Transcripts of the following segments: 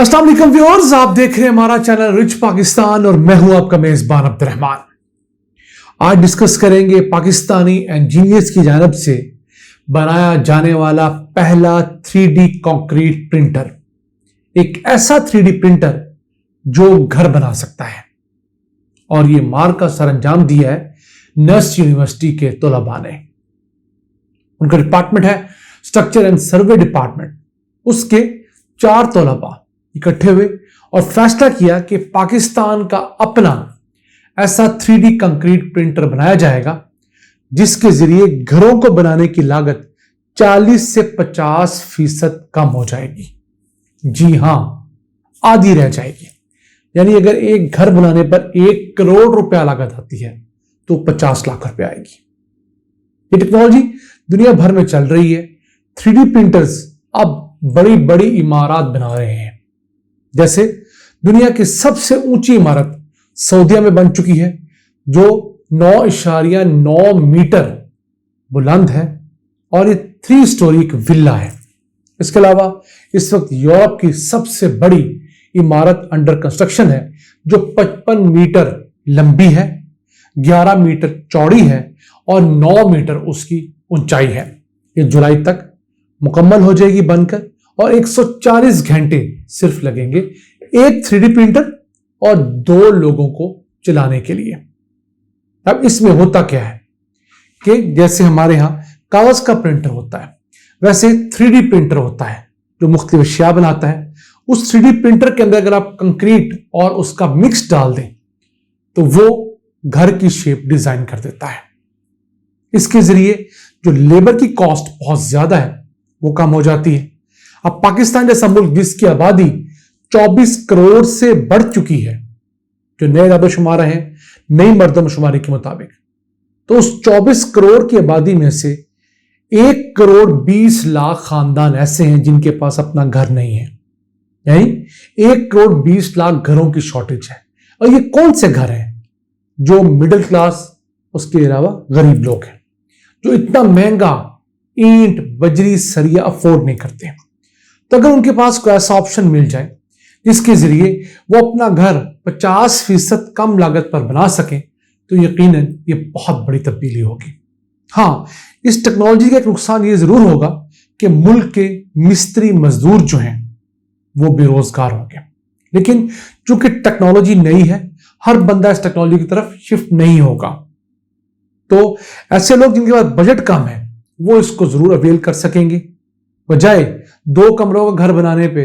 अस्सलाम वालेकुम व्यूअर्स, आप देख रहे हैं हमारा चैनल रिच पाकिस्तान और मैं हूं आपका मेजबान अब्दुर्रहमान। आज डिस्कस करेंगे पाकिस्तानी इंजीनियर्स की जानिब से बनाया जाने वाला पहला 3D कंक्रीट प्रिंटर। एक ऐसा 3D प्रिंटर जो घर बना सकता है और ये मार्क का सरंजाम दिया है नर्स यूनिवर्सिटी के तलबा ने। उनका डिपार्टमेंट है स्ट्रक्चर एंड सर्वे डिपार्टमेंट। उसके 4 तलबा इकट्ठे हुए और फैसला किया कि पाकिस्तान का अपना ऐसा 3D कंक्रीट प्रिंटर बनाया जाएगा जिसके जरिए घरों को बनाने की लागत 40 से 50% कम हो जाएगी। जी हां, आधी रह जाएगी। यानी अगर एक घर बनाने पर 1 करोड़ रुपया लागत आती है तो 50 लाख रुपया आएगी। ये टेक्नोलॉजी दुनिया भर में चल रही है। 3D प्रिंटर्स अब बड़ी बड़ी इमारत बना रहे हैं। जैसे दुनिया की सबसे ऊंची इमारत सऊदीया में बन चुकी है जो 9.9 मीटर बुलंद है और ये 3 स्टोरी एक विला है। इसके अलावा इस वक्त यूरोप की सबसे बड़ी इमारत अंडर कंस्ट्रक्शन है जो 55 मीटर लंबी है, 11 मीटर चौड़ी है और 9 मीटर उसकी ऊंचाई है। ये जुलाई तक मुकम्मल हो जाएगी बनकर और 140 घंटे सिर्फ लगेंगे एक 3D प्रिंटर और 2 लोगों को चलाने के लिए। अब इसमें होता क्या है कि जैसे हमारे यहां कागज का प्रिंटर होता है वैसे 3D प्रिंटर होता है जो मुख्तलिफ अशिया बनाता है। उस 3D प्रिंटर के अंदर अगर आप कंक्रीट और उसका मिक्स डाल दें तो वो घर की शेप डिजाइन कर देता है। इसके जरिए जो लेबर की कॉस्ट बहुत ज्यादा है वो कम हो जाती है। अब पाकिस्तान जैसा मुल्क जिसकी आबादी 24 करोड़ से बढ़ चुकी है, जो नए आदमशुमार हैं नई मर्दमशुमारी के मुताबिक, तो उस 24 करोड़ की आबादी में से 1 करोड़ 20 लाख खानदान ऐसे हैं जिनके पास अपना घर नहीं है। यानी 1 करोड़ 20 लाख घरों की शॉर्टेज है। और ये कौन से घर हैं? जो मिडिल क्लास, उसके अलावा गरीब लोग हैं जो इतना महंगा ईंट बजरी सरिया अफोर्ड नहीं करते। तो अगर उनके पास कोई ऐसा ऑप्शन मिल जाए जिसके जरिए वो अपना घर 50% कम लागत पर बना सकें तो यकीनन ये बहुत बड़ी तब्दीली होगी। हाँ, इस टेक्नोलॉजी का एक नुकसान ये जरूर होगा कि मुल्क के मिस्त्री मजदूर जो हैं वो बेरोजगार होंगे। लेकिन चूंकि टेक्नोलॉजी नई है, हर बंदा इस टेक्नोलॉजी की तरफ शिफ्ट नहीं होगा। तो ऐसे लोग जिनके पास बजट कम है वो इसको जरूर अवेल कर सकेंगे। बजाय 2 कमरों का घर बनाने पे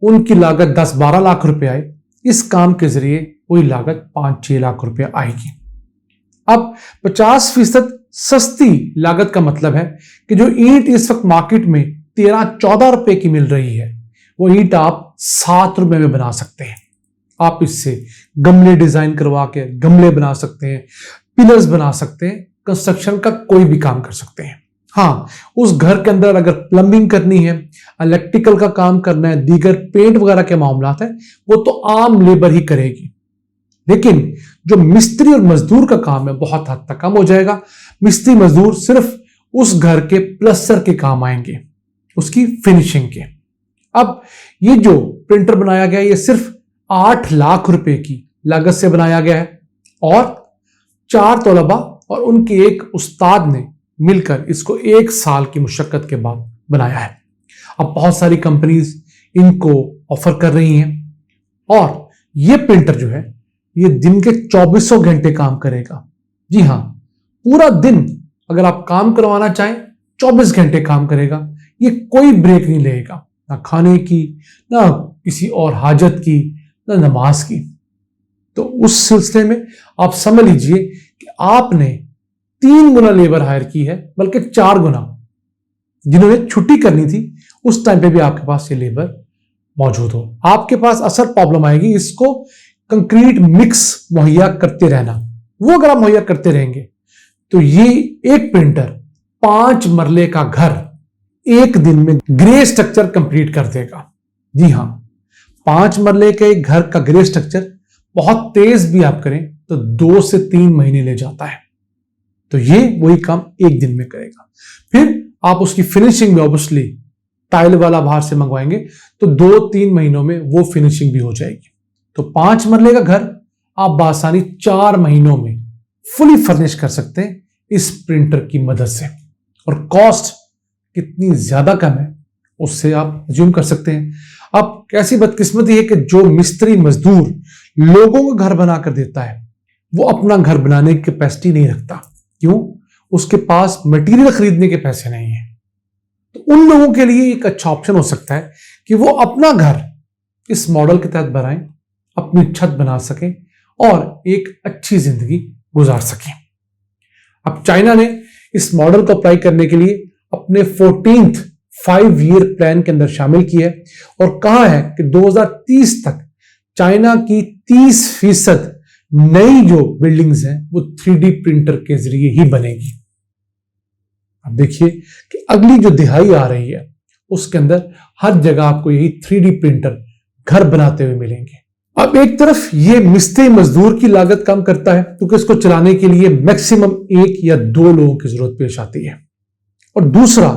उनकी लागत 10-12 लाख रुपए आए, इस काम के जरिए वही लागत 5-6 लाख रुपए आएगी। अब 50% सस्ती लागत का मतलब है कि जो ईंट इस वक्त मार्केट में 13-14 रुपए की मिल रही है वो ईंट आप 7 रुपए में बना सकते हैं। आप इससे गमले डिजाइन करवा के गमले बना सकते हैं, पिलर्स बना सकते हैं, कंस्ट्रक्शन का कोई भी काम कर सकते हैं। हाँ, उस घर के अंदर अगर प्लम्बिंग करनी है, इलेक्ट्रिकल का काम करना है, दीगर पेंट वगैरह के मामलात है, वो तो आम लेबर ही करेगी। लेकिन जो मिस्त्री और मजदूर का काम है बहुत हद तक कम हो जाएगा। मिस्त्री मजदूर सिर्फ उस घर के प्लस्तर के काम आएंगे, उसकी फिनिशिंग के। अब ये जो प्रिंटर बनाया गया है ये सिर्फ 8 लाख रुपए की लागत से बनाया गया है और 4 तलबा और उनके एक उस्ताद ने मिलकर इसको 1 साल की मुशक्कत के बाद बनाया है। अब बहुत सारी कंपनीज इनको ऑफर कर रही हैं और ये प्रिंटर जो है ये दिन के 24 घंटे काम करेगा। जी हां, पूरा दिन अगर आप काम करवाना चाहें 24 घंटे काम करेगा। ये कोई ब्रेक नहीं लेगा, ना खाने की, ना किसी और हाजत की, ना नमाज की। तो उस सिलसिले में आप समझ लीजिए कि आपने 3 गुना लेबर हायर की है, बल्कि 4 गुना। जिन्होंने छुट्टी करनी थी उस टाइम पे भी आपके पास ये लेबर मौजूद हो। आपके पास असल प्रॉब्लम आएगी इसको कंक्रीट मिक्स मुहैया करते रहना। वो अगर आप मुहैया करते रहेंगे तो ये एक प्रिंटर 5 मरले का घर 1 दिन में ग्रे स्ट्रक्चर कंप्लीट कर देगा। जी हां, 5 मरले के एक घर का ग्रे स्ट्रक्चर बहुत तेज भी आप करें तो 2 से 3 महीने ले जाता है। तो ये वही काम 1 दिन में करेगा। फिर आप उसकी फिनिशिंग में ऑब्वियसली टाइल वाला बाहर से मंगवाएंगे तो 2-3 महीनों में वो फिनिशिंग भी हो जाएगी। तो 5 मरले का घर आप बासानी 4 महीनों में फुली फर्निश कर सकते हैं इस प्रिंटर की मदद से। और कॉस्ट कितनी ज्यादा कम है उससे आप अज्यूम कर सकते हैं। अब कैसी बदकिस्मती है कि जो मिस्त्री मजदूर लोगों को घर बनाकर देता है वो अपना घर बनाने की कैपेसिटी नहीं रखता। क्यों? उसके पास मटेरियल खरीदने के पैसे नहीं है। तो उन लोगों के लिए एक अच्छा ऑप्शन हो सकता है कि वो अपना घर इस मॉडल के तहत बनाएं, अपनी छत बना सकें और एक अच्छी जिंदगी गुजार सकें। अब चाइना ने इस मॉडल को अप्लाई करने के लिए अपने 14th 5-year प्लान के अंदर शामिल किया है और कहा है कि 2030 तक चाइना की 30% नई जो बिल्डिंग्स हैं वो 3D प्रिंटर के जरिए ही बनेगी। अब देखिए कि अगली जो दिहाई आ रही है उसके अंदर हर जगह आपको यही 3D प्रिंटर घर बनाते हुए मिलेंगे। अब एक तरफ ये मिस्त्री मजदूर की लागत कम करता है क्योंकि इसको चलाने के लिए मैक्सिमम 1 या 2 लोगों की जरूरत पेश आती है, और दूसरा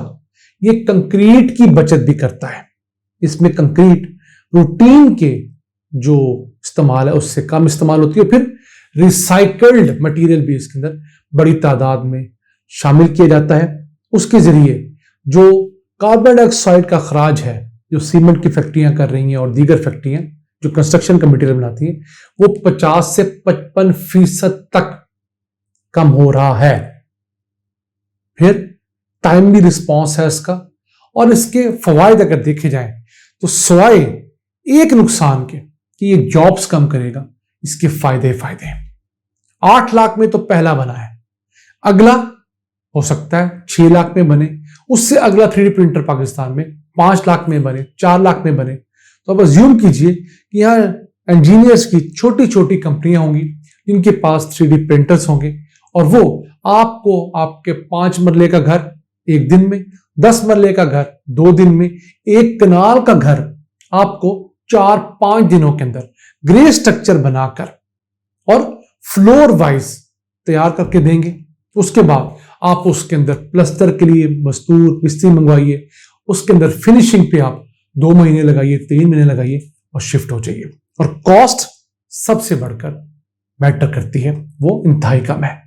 ये कंक्रीट की बचत भी करता है। इसमें कंक्रीट रूटीन के जो इस्तेमाल है उससे कम इस्तेमाल होती है। फिर रिसाइकल्ड मटेरियल भी इसके अंदर बड़ी तादाद में शामिल किया जाता है। उसके जरिए जो कार्बन डाइऑक्साइड का खराज है जो सीमेंट की फैक्ट्रियां कर रही हैं और दीगर फैक्ट्रियां जो कंस्ट्रक्शन का मटेरियल बनाती हैं वो 50 से 55% तक कम हो रहा है। फिर टाइमली रिस्पॉन्स है इसका, और इसके फवायद अगर देखे जाएं तो सिवाय एक नुकसान के कि ये जॉब्स कम करेगा, इसके फायदे फायदे हैं। 8 लाख में तो पहला बना है, अगला हो सकता है 6 लाख में बने, उससे अगला 3D प्रिंटर पाकिस्तान में 5 लाख में बने, 4 लाख में बने। तो अब अज्यूम कीजिए कि यहाँ इंजीनियर्स की छोटी छोटी कंपनियां होंगी जिनके पास 3D प्रिंटर्स होंगे और वो आपको आपके 5 मरले का घर 1 दिन में, 10 मरले का घर 2 दिन में, 1 कनाल का घर आपको 4-5 दिनों के अंदर ग्रे स्ट्रक्चर बनाकर और फ्लोर वाइज तैयार करके देंगे। उसके बाद आप उसके अंदर प्लस्तर के लिए मजदूर मिस्त्री मंगवाइए, उसके अंदर फिनिशिंग पे आप 2 महीने लगाइए, 3 महीने लगाइए और शिफ्ट हो जाइए। और कॉस्ट सबसे बढ़कर मैटर करती है, वो इंतहाई कम है।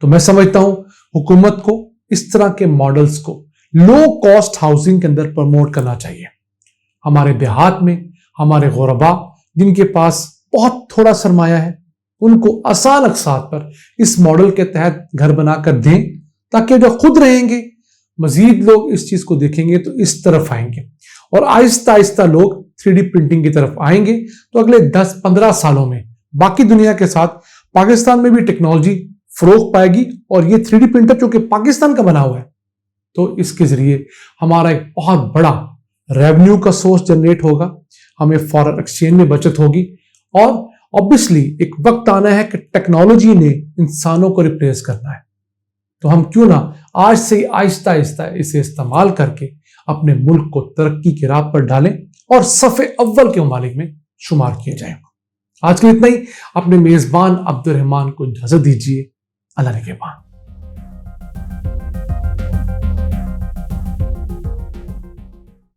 तो मैं समझता हूं हुकूमत को इस तरह के मॉडल्स को लो कॉस्ट हाउसिंग के अंदर प्रमोट करना चाहिए। हमारे देहात में हमारे गुरबा जिनके पास बहुत थोड़ा सरमाया है उनको आसान अकसात पर इस मॉडल के तहत घर बनाकर दें ताकि जो खुद रहेंगे मजीद लोग इस चीज को देखेंगे तो इस तरफ आएंगे और आहिस्ता आहिस्ता लोग 3D प्रिंटिंग की तरफ आएंगे। तो अगले 10-15 सालों में बाकी दुनिया के साथ पाकिस्तान में भी टेक्नोलॉजी फरोग पाएगी और ये 3D प्रिंटर जो कि पाकिस्तान का बना हुआ है तो इसके जरिए हमारा एक बहुत बड़ा रेवेन्यू का सोर्स जनरेट होगा, हमें फॉरेन एक्सचेंज में बचत होगी और ऑब्वियसली एक वक्त आना है कि टेक्नोलॉजी ने इंसानों को रिप्लेस करना है। तो हम क्यों ना आज से ही आहिस्ता आहिस्ता इसे इस्तेमाल करके अपने मुल्क को तरक्की की राह पर डालें और सफ़े अव्वल के ममालिक में शुमार किए जाएं। आज के लिए इतना ही। अपने मेजबान अब्दुल रहमान को इजाजत दीजिए। अल्लाह ने के बाद।